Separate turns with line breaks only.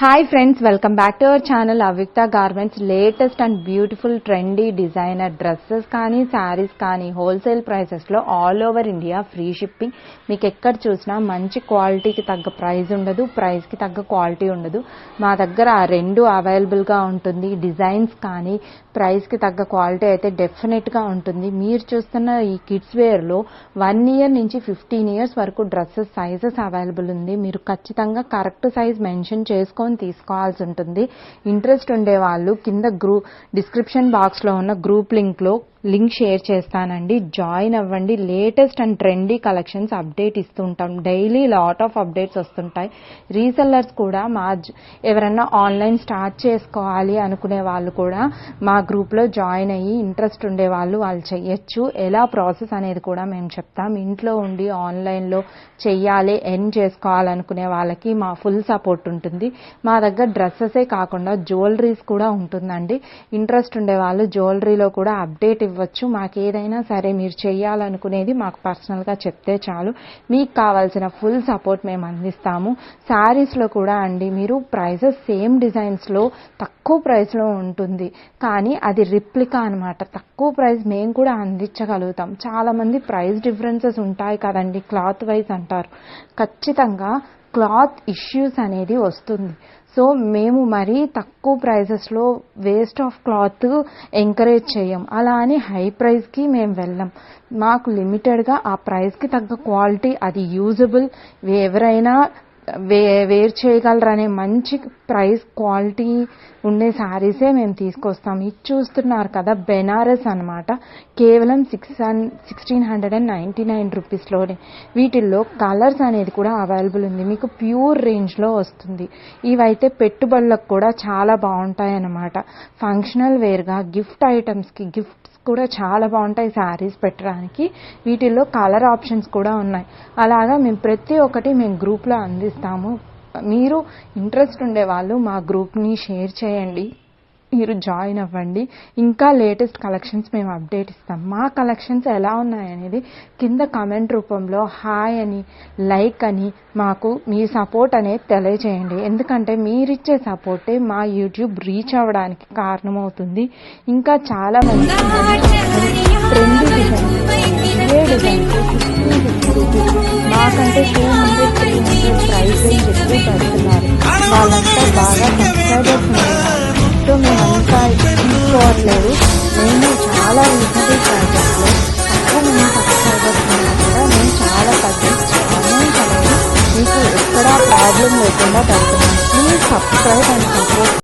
Hi friends, welcome back to our channel Avikta garments. Latest and beautiful trendy designer dresses కానీ శారీస్ కానీ wholesale ప్రైసెస్లో all over India free shipping. మీకు ఎక్కడ చూసినా మంచి క్వాలిటీకి తగ్గ ప్రైస్ ఉండదు, ప్రైస్కి తగ్గ క్వాలిటీ ఉండదు. మా దగ్గర ఆ రెండు అవైలబుల్గా ఉంటుంది. డిజైన్స్ కానీ ప్రైస్కి తగ్గ క్వాలిటీ అయితే డెఫినెట్గా ఉంటుంది. మీరు చూస్తున్న ఈ కిడ్స్ వేర్లో 1 year నుంచి 15 years వరకు డ్రెస్సెస్ సైజెస్ అవైలబుల్ ఉంది. మీరు ఖచ్చితంగా కరెక్ట్ సైజ్ మెన్షన్ చేసుకొని తీసుకోవాల్సి ఉంటుంది. ఇంట్రెస్ట్ ఉండే వాళ్ళు కింద డిస్క్రిప్షన్ బాక్స్ లో ఉన్న గ్రూప్ లింక్ షేర్ చేస్తానండి. జాయిన్ అవ్వండి. Latest and trendy collections update ఇస్తుంటాం. డైలీ లాట్ ఆఫ్ అప్డేట్స్ వస్తుంటాయి. రీసెల్లర్స్ కూడా ఎవరన్నా ఆన్లైన్ స్టార్ట్ చేసుకోవాలి అనుకునే వాళ్ళు కూడా మా గ్రూప్లో జాయిన్ అయ్యి ఇంట్రెస్ట్ ఉండే వాళ్ళు చెయ్యొచ్చు. ఎలా ప్రాసెస్ అనేది కూడా మేము చెప్తాం. ఇంట్లో ఉండి ఆన్లైన్లో చెయ్యాలి, ఎర్న్ చేసుకోవాలనుకునే వాళ్ళకి మా ఫుల్ సపోర్ట్ ఉంటుంది. మా దగ్గర డ్రెస్సెసే కాకుండా జ్యువెలరీస్ కూడా ఉంటుందండి. ఇంట్రెస్ట్ ఉండే వాళ్ళు జ్యువెలరీలో కూడా అప్డేట్ ఇవ్వచ్చు. మాకు ఏదైనా సరే మీరు చేయాలనుకునేది మాకు పర్సనల్గా చెప్తే చాలు. మీకు కావాల్సిన ఫుల్ సపోర్ట్ మేము అందిస్తాము. శారీస్లో కూడా అండి, మీరు ప్రైసెస్ సేమ్ డిజైన్స్లో తక్కువ ప్రైస్లో ఉంటుంది, కానీ అది రిప్లికా అనమాట. తక్కువ ప్రైస్ మేము కూడా అందించగలుగుతాం. చాలామంది ప్రైస్ డిఫరెన్సెస్ ఉంటాయి కదండి, క్లాత్ వైజ్ అంటారు. ఖచ్చితంగా క్లాత్ ఇష్యూస్ అనేది వస్తుంది. సో మేము మరీ తక్కువ ప్రైజెస్లో వేస్ట్ ఆఫ్ క్లాత్ ఎంకరేజ్ చేయం. అలా అని హై ప్రైస్కి మేము వెళ్ళం. మాకు లిమిటెడ్గా ఆ ప్రైస్కి తగ్గ క్వాలిటీ, అది యూజబుల్, ఎవరైనా వేర్ చేయగలరనే మంచి ప్రైస్ క్వాలిటీ ఉండే శారీసే మేము తీసుకొస్తాం. ఇది చూస్తున్నారు కదా, బెనారస్ అనమాట. కేవలం 1699 రూపీస్లోనే. వీటిల్లో కలర్స్ అనేది కూడా అవైలబుల్ ఉంది. మీకు ప్యూర్ రేంజ్లో వస్తుంది. ఇవైతే పెట్టుబడులకు కూడా చాలా బాగుంటాయి అన్నమాట. ఫంక్షనల్ వేర్గా గిఫ్ట్ ఐటమ్స్కి కూడా చాలా బాగుంటాయి శారీస్ పెట్టడానికి. వీటిల్లో కలర్ ఆప్షన్స్ కూడా ఉన్నాయి. అలాగా మేము ప్రతి ఒక్కటి మేము గ్రూప్లో అందిస్తాము. మీరు ఇంట్రెస్ట్ ఉండే వాళ్ళు మా గ్రూప్ని షేర్ చేయండి, మీరు జాయిన్ అవ్వండి. ఇంకా లేటెస్ట్ కలెక్షన్స్ మేము అప్డేట్ ఇస్తాం. మా కలెక్షన్స్ ఎలా ఉన్నాయనేది కింద కామెంట్ రూపంలో హాయ్ అని, లైక్ అని మాకు మీ సపోర్ట్ అనేది తెలియజేయండి. ఎందుకంటే మీరిచ్చే సపోర్టే మా యూట్యూబ్ రీచ్ అవ్వడానికి కారణమవుతుంది. ఇంకా చాలా మంది ట్రెండీ డిజైన్స్ మాకంటే 200-300 ప్రైస్ రేంజ్ ఎక్కువ పెడుతున్నారు. వాళ్ళంతా బాగా సబ్స్క్రైబర్స్. సో మేమంతా తీసుకోవట్లేదు. మేము చాలా రీజనబుల్ ప్రైజెస్లో తక్కువ మంది సబ్స్క్రైబర్స్ ఉన్నా కూడా మేము చాలా తగ్గించి అమౌంట్ అనేది మీకు ఎక్కడా ప్రాబ్లం లేకుండా పెడుతున్నాం. Please subscribe and support.